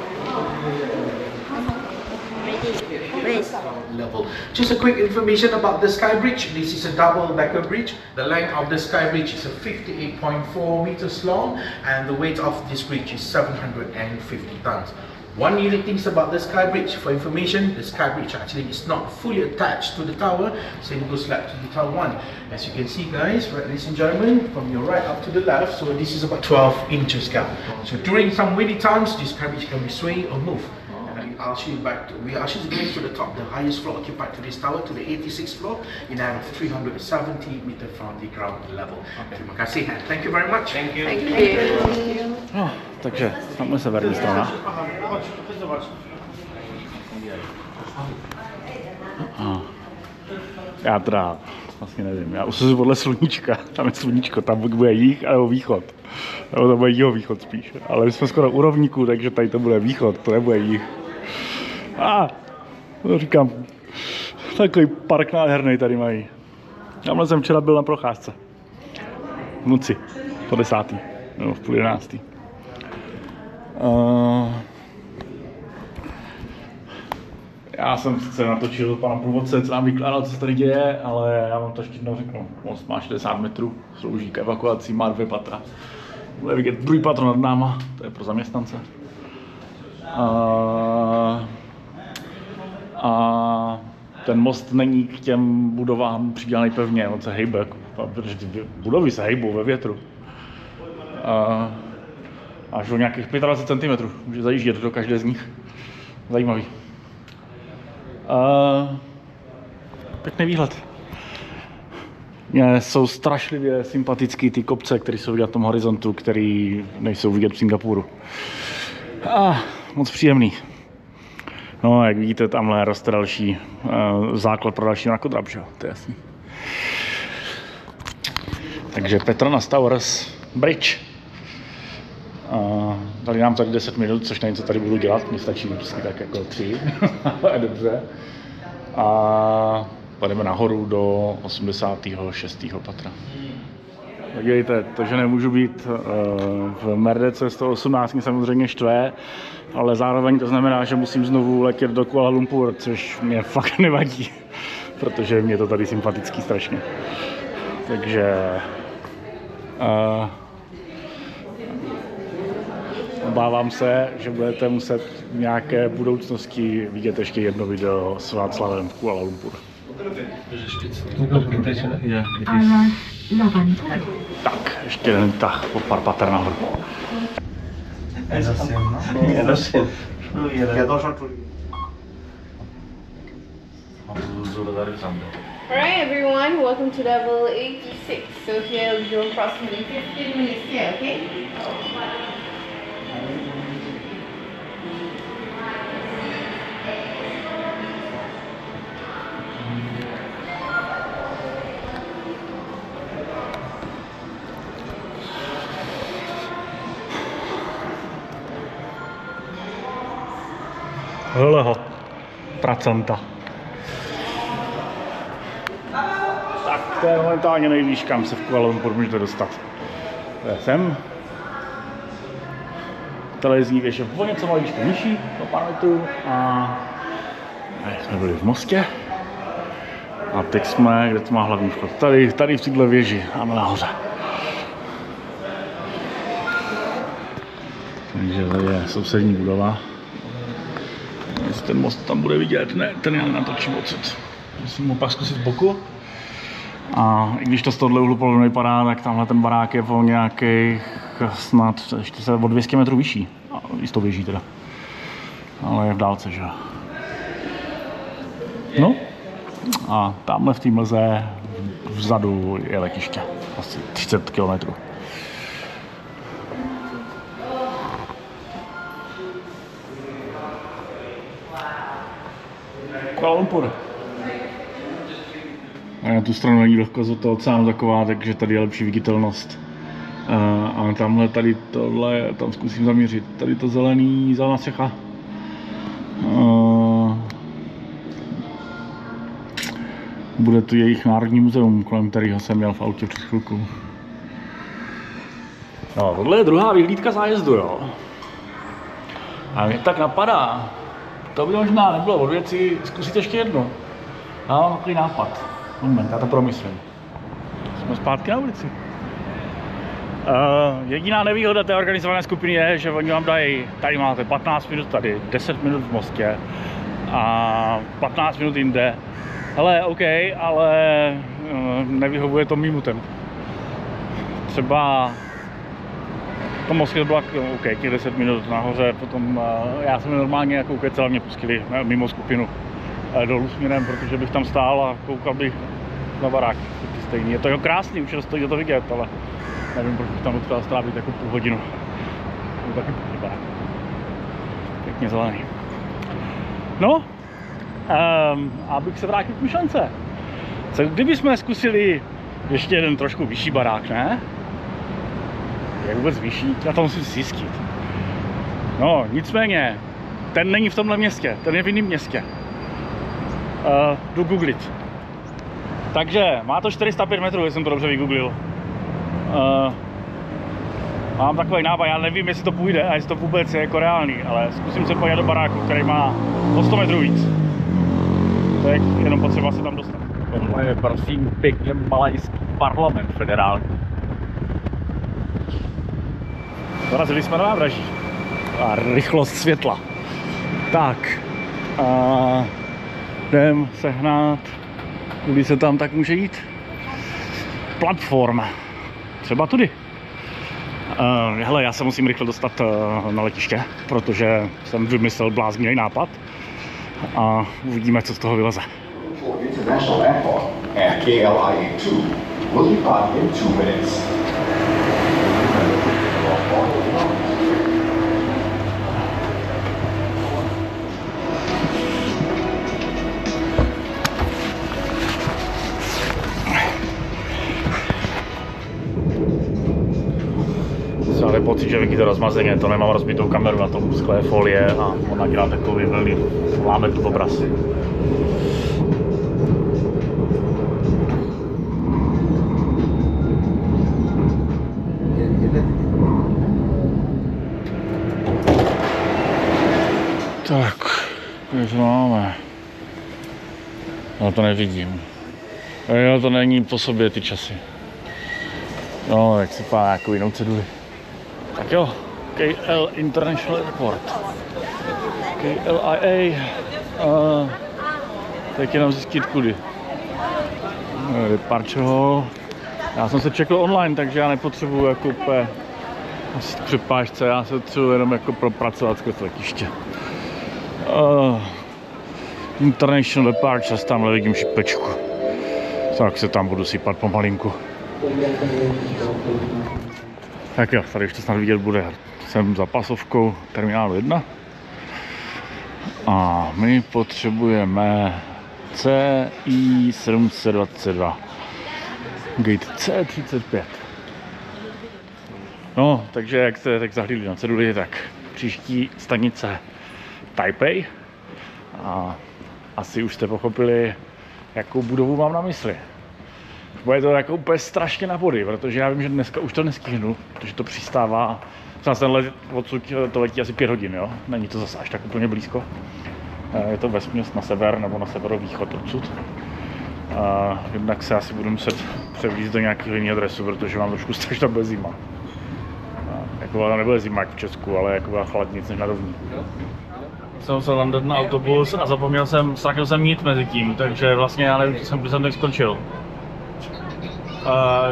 Level. Just a quick information about the Sky Bridge. This is a double decker bridge. The length of the Sky Bridge is 58.4 meters long and the weight of this bridge is 750 tons. One unique thing about the Sky Bridge, for information, the Sky Bridge actually is not fully attached to the tower, so it goes left to the tower 1. As you can see, guys, right, ladies and gentlemen, from your right up to the left, so this is about 12 inches gap. So during some windy times, this Sky Bridge can be sway or move. I'll show you back. We are actually going to the top, the highest floor occupied to this tower, to the 86th floor, in out of 370 meters from the ground level. Terima kasih and thank you very much. Thank you. No, takže tamhle severní strana. Já teda vlastně nevím, já usuzuji podle sluníčka, tam je sluníčko, tam bude jih nebo východ. Nebo to bude jihovýchod spíš, ale my jsme skoro u rovníku, takže tady to bude východ, to nebude jih. To říkám, takový park nádherný tady mají. Tamhle jsem včera byl na procházce. V noci, po 10. nebo v půl 11. Já jsem sice natočil pana průvodce, co nám vykládal, co se tady děje, ale já vám to ještě jednou řeknu. Most má 60 metrů, slouží k evakuaci, má 2 patra. Bude vidět druhý patro nad náma, to je pro zaměstnance. A ten most není k těm budovám přidělaný pevně, on se hejbe, protože ty budovy se hejbou ve větru. Až o nějakých 25 cm, může zajíždět do každé z nich. Zajímavý. Pěkný výhled. Mně jsou strašlivě sympatický ty kopce, které jsou vidět na tom horizontu, které nejsou vidět v Singapuru. Moc příjemný. No, jak vidíte, tamhle roste další základ pro další mrakodrap, že jo? To je jasný. Takže Petronas Towers Bridge. Dali nám tady 10 minut, což nevím, co tady budu dělat, mně stačí vždycky tak jako 3, ale dobře. A půjdeme nahoru do 86. patra. Podívejte, to, že nemůžu být v Merdece 118 mě samozřejmě štve, ale zároveň to znamená, že musím znovu letět do Kuala Lumpur, což mě fakt nevadí, protože mě to tady sympatický strašně. Takže obávám se, že budete muset v nějaké budoucnosti vidět ještě jedno video s Václavem v Kuala Lumpur. Tak, ještě jeden tah po pár pater nahoru. Alright everyone, welcome to level 86. So here we'll do approximately 15 minutes here, okay? Hele ho, pracanta. Tak to je momentálně nejvýš, kam se v Kuala Lumpur můžete dostat. To je sem. Televizní věž je o něco malíčko nižší, o pár metrů. A jsme byli v Mostě. A teď jsme, kde to má hlavní vchod? Tady v této věži, a nahoře. Takže tady je sousední budova. Jestli ten most tam bude vidět, ne, ten já nenatočím odsud. Musím ho pak zkusit z boku. A i když to z tohohle úhlu pohledu nevypadá, tak tamhle ten barák je o nějakých snad ještě se o 200 metrů vyšší. I s tou věží teda. Ale je v dálce, že jo. No. A tamhle v té mlze vzadu je letiště. Asi 30 km. Kuala Lumpur. A na tu stranu není vlhkost od toho oceánu taková, takže tady je lepší viditelnost. A tamhle tady tohle, tam zkusím zaměřit. Tady to zelená střecha. Bude tu jejich národní muzeum, kolem kterého jsem měl v autě před chvilkou. No, tohle je druhá vyhlídka zájezdu, jo. A mě tak napadá, to by možná nebylo od věci, zkusit ještě jedno. Já mám takový nápad. Moment, já to promyslím. Jsme zpátky na ulici. Jediná nevýhoda té organizované skupiny je, že oni vám dají, tady máte 15 minut tady, 10 minut v Mostě a 15 minut jinde. Hele, OK, ale nevyhovuje to mýmu tempu. Třeba v tom Mostě bylo OK, těch 10 minut nahoře, potom já jsem normálně jako ukecel, mě pustili mimo skupinu dolů směrem, protože bych tam stál a koukal bych na barák. Stejný. Je to krásný, už stojí to vidět, ale nevím, proč bych tam chtěl strávit jako půl hodinu. To taky pěkný barák. Pěkně zelený. No, abych se vrátil k myšlence. Co kdybychom zkusili ještě jeden trošku vyšší barák, ne? Je vůbec vyšší? Já to musím zjistit. No, nicméně, ten není v tomhle městě, ten je v jiném městě. Jdu googlit. Takže má to 405 metrů, jestli jsem to dobře vygooglil. Mám takový nápad, já nevím, jestli to půjde a jestli to vůbec je jako reálný, ale zkusím se podívat do baráku, který má o 100 metrů víc. To je jenom potřeba se tam dostat. Tohle je prosím pěkně malajský parlament federální. Dorazili jsme na nádraží. A rychlost světla. Tak. Jdem sehnat, kudy se tam tak může jít. Platforma. Třeba tudy. Hele, já se musím rychle dostat na letiště, protože jsem vymyslel bláznivý nápad a uvidíme, co z toho vyleze. International Airport at KLIA 2 will depart in 2 minutes. Mám pocit, že Vicky to rozmazeně, to nemám rozbitou kameru na tom skle folie a ona dělá takový velmi láme tu obraz. Tak, kde to máme? No to nevidím. Jo, to není po sobě ty časy. No, tak si pá nějakou jinou ceduli. Tak jo, KL International Airport. KLIA. Tak jenom zjistit kudy. Departure hall. Já jsem se čekl online, takže já nepotřebuji jako úplně k přepážce, já se potřebuji jenom jako propracovat skrz letiště. International Departures, tamhle vidím šipečku. Tak se tam budu sypat pomalinku. Tak jo, tady už to snad vidět bude. Jsem za pasovkou terminálu 1. A my potřebujeme CI 722. Gate C35. No, takže jak jste tak zahlídli na ceduli, tak příští stanice Taipei. A asi už jste pochopili, jakou budovu mám na mysli. Bude to jako úplně strašně na body, protože já vím, že dneska už to nestihnu, protože to přistává. Třeba ten let odsud to letí asi 5 hodin, jo? Není to zase až tak úplně blízko. Je to vesměs na sever nebo na severovýchod odsud. Jednak se asi budu muset převlízt do nějakého jiného adresu, protože mám trošku strach, že to bude zima. Jako to nebude zima jak v Česku, ale jako byla chladnic než na rovní. Jsem se London na autobus a zapomněl jsem, ztratil jsem jít mezi tím, takže vlastně já nevím, kdy jsem tak skončil.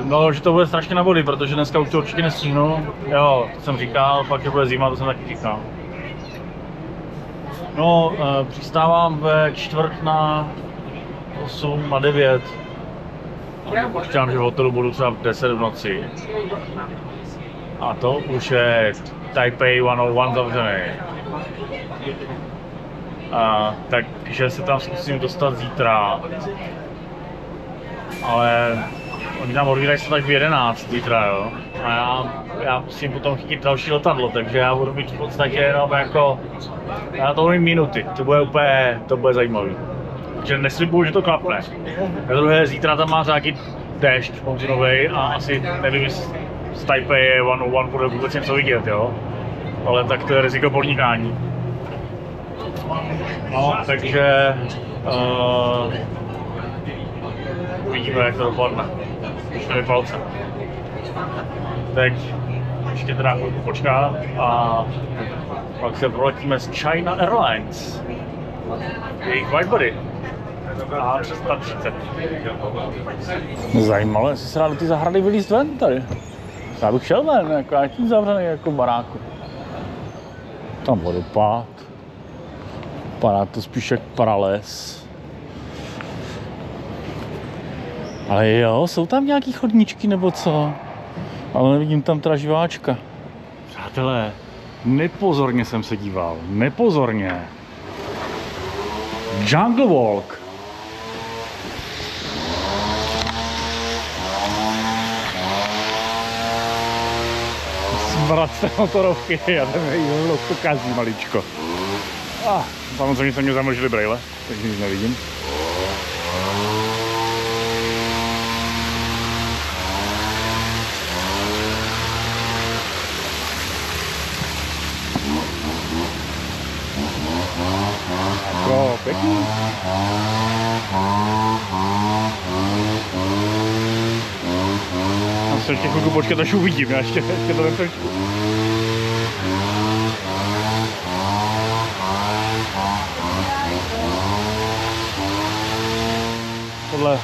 No, že to bude strašně na body, protože dneska už to určitě nestihnu. Jo, to jsem říkal, pak, že bude zima, to jsem taky říkal. No, přistávám ve 8:45 na 9. Počítám, že v hotelu budu třeba v 10 v noci. A to už je Taipei 101 zavřený. Takže se tam zkusím dostat zítra. Ale oni tam odvírají se tak v 11 zítra, jo. A já musím potom chytit další letadlo, takže já budu mít v podstatě jenom jako... Já to budu mít minuty, to bude zajímavý. Takže neslibuju, že to klapne. A druhé, zítra tam má nějaký déšť monzunovej a asi nevím, jestli z Taipei 101 bude vůbec něco vidět, jo. Ale tak to je riziko podnikání. No, takže... uvidíme, jak to dopadne. Už palce. Teď ještě teda chvilku počká a pak se proletíme z China Airlines. Jejich whitebody. A 330. Zajímalo, jestli se dá do ty zahrady vylízt ven tady. Já bych šel ven, jako já tím zavřený jako baráku. Tam vodopád. Vypadá to spíš jak parales. Ale jo, jsou tam nějaký chodníčky nebo co? Ale nevidím tam teda živáčka. Přátelé, nepozorně jsem se díval, nepozorně. Jungle Walk. Smrad z té motorovky, já ten jídlo to kazí maličko. Samozřejmě se mě zamlžily brejle, takže nic nevidím. Jako pěkný. Já se ještě chvilku počkat, až uvidím, já ještě to nepřečtu.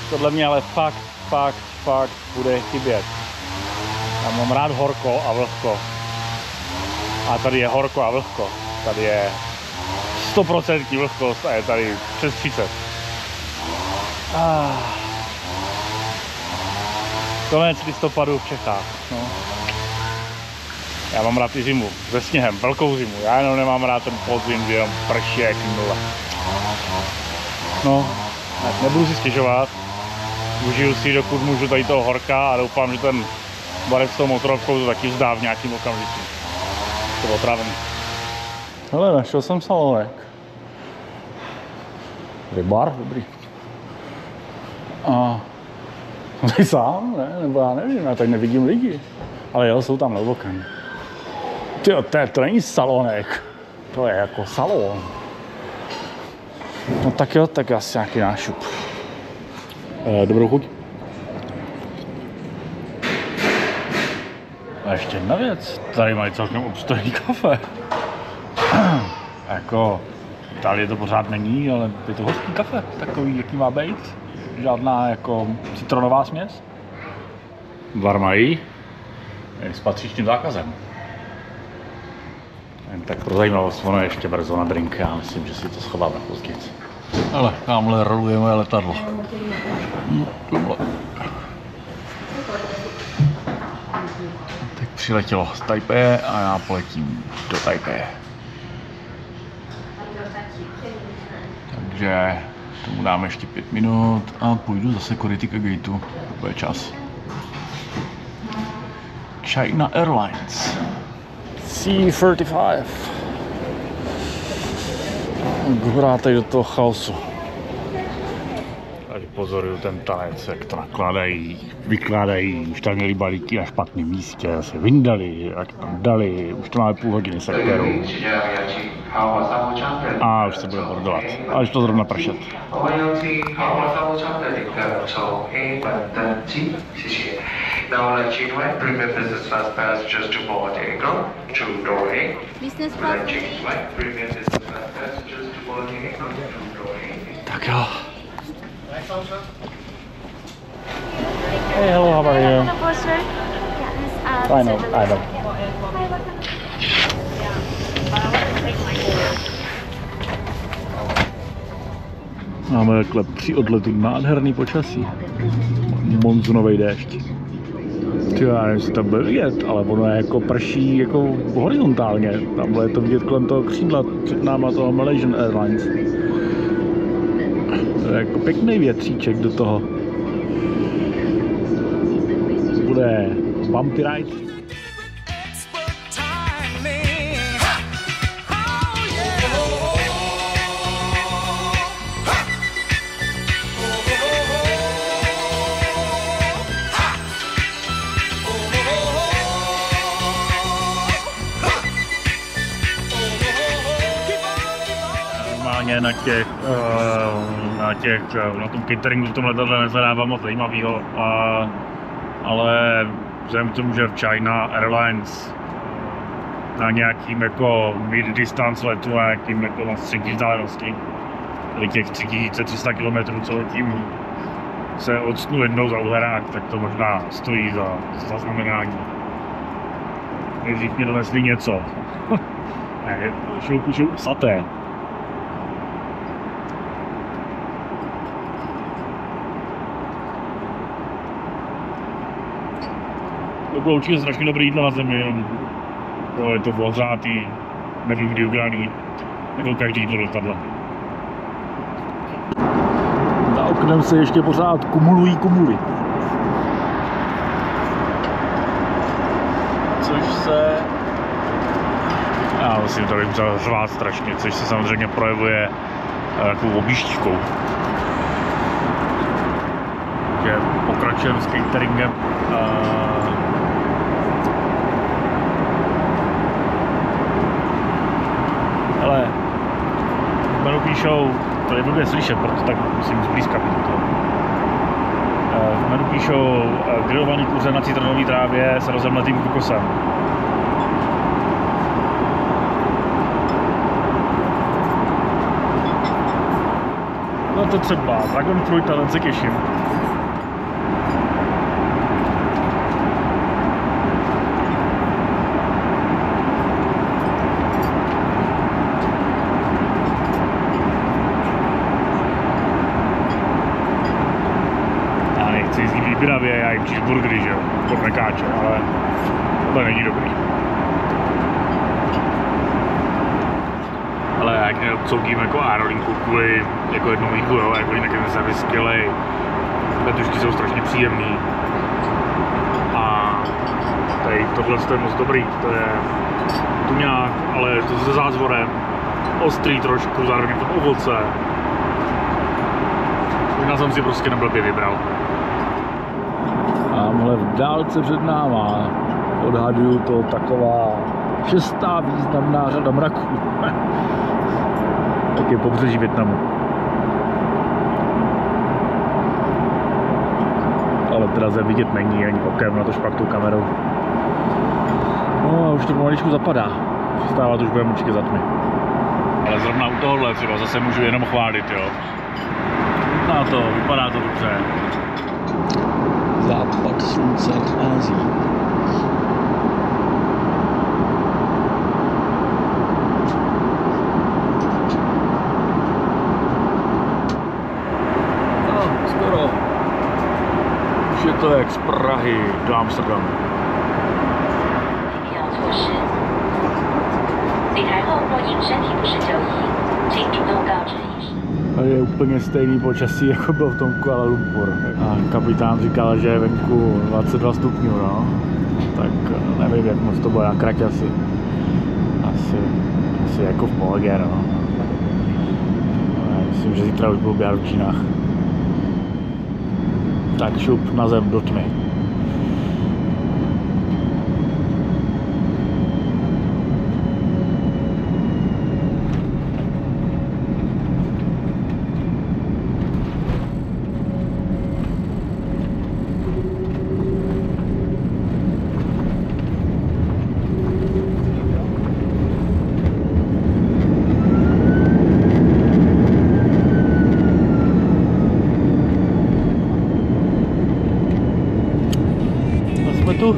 Tohle mě ale fakt bude chybět. Já mám rád horko a vlhko. A tady je horko a vlhko. Tady je 100% vlhkost a je tady přes 30. Konec listopadu v Čechách. No. Já mám rád i zimu, se sněhem, velkou zimu. Já jenom nemám rád ten podzim, kdy jenom prší jak nula. No, nebudu si stěžovat. Užiju si, dokud můžu tady toho horka a doufám, že ten barec s tou motorovkou to taky vzdá v nějakým okamžiku. To bylo otrávený. Hele, našel jsem salonek. Rybar, dobrý. A tady sám, ne? Nebo já nevím, já tady nevidím lidi. Ale jo, jsou tam na oken. Tyjo, to není salonek. To je jako salon. No tak jo, tak asi nějaký nášup. Dobrou chuť. A ještě jedna věc, tady mají celkem obstojný kafe. Jako, tady to pořád není, ale je to hořký kafe, takový, jaký má být. Žádná jako citronová směs. Bar mají s patřičným zákazem. Jen tak pro zajímavost, ono je ještě brzo na drink, já myslím, že si to schováme později. Ale tamhle rolujeme letadlo. Tak přiletělo z Tajpeje a já poletím do Tajpeje. Takže tomu dáme ještě 5 minut a půjdu zase Kuritika Gateu, to bude čas. China Airlines. C35. Hurá tady do toho chaosu. Tady pozoruju ten tanec, jak to nakládají, vykládají, už tam měli balíky na špatném místě, se vyndali, jak tam dali, už to máme půl hodiny sektorů. A už se bude bordelovat, a už to zrovna pršet. Now let you know, premium business class passengers to board aircraft through door A. Business class. Premium business class passengers to board aircraft through door A. Tak jo. Hey, hello, how are you? I know. Máme takhle při odletu nádherný počasí. Monzunový déšť. Já nevím, jestli tam bude vidět, ale ono je jako prší jako horizontálně. Tamhle je to vidět kolem toho křídla před náma toho Malaysian Airlines. To je jako pěkný větříček do toho. Bude bumpy ride. Na tom cateringu v tom letadle nezadávám moc zajímavého, ale vzhledem k tomu, že v China Airlines na nějakým jako mid-distance letu a nějakým jako na střední vzdálenosti, tedy těch 3300 km, co letím, se odstnu jednou za uherák, tak to možná stojí za zaznamenání. Nejdřív mě donesli něco. Ne, šou saté. To bylo určitě strašně dobré jídlo na zemi, jenom je to ohřátý, nevím kdy udělaný, jako každý jídlo letadla. Za oknem se ještě pořád kumulují kumuly. Což se... Já musím tady řvát strašně, což se samozřejmě projevuje takovou objížďkou. Takže pokračujeme s cateringem. Ale jméno píšou, to je blbě slyšet, proto tak musím zblízka být do toho. Jméno píšou grilovaný kuře na citronové trávě s rozemletým kokosem. No to třeba, Dragon Fruit, ten se těším. Vybíravě, já jim cheeseburgery, že jo, pod mekáče, ale to není dobrý. Ale jak neodcoukím jako aerolinku kvůli jako jednou jídlu, jo, jako jinak je ten servis skvělej. Letušky jsou strašně příjemný. A tady tohle je moc dobrý, to je tuňák, ale to se zázvorem, ostrý trošku, zároveň to ovoce. Možná jsem si prostě neblbě vybral. Tamhle v dálce před náma odhaduju to taková 6. významná řada mraků. Tak je pobřeží Vietnamu. teda vidět není ani okem, na to špak tou kamerou. No a už to pomaličku zapadá. Přestávat už budeme určitě za tmy. Ale zrovna u tohohle třeba zase můžu jenom chválit, jo. Na to, vypadá to dobře. Západ slunce Ázii. No, skoro. Už je to jak z Prahy do Amsterdamu. Tady je úplně stejný počasí, jako byl v tom Kuala Lumpur. A kapitán říkal, že je venku 22 stupňů, no. Tak nevím, jak moc to bude na Kratě asi jako v pohodě, no. Myslím, že zítra už budu běhat v džínách. Tak šup na zem do tmy. Tu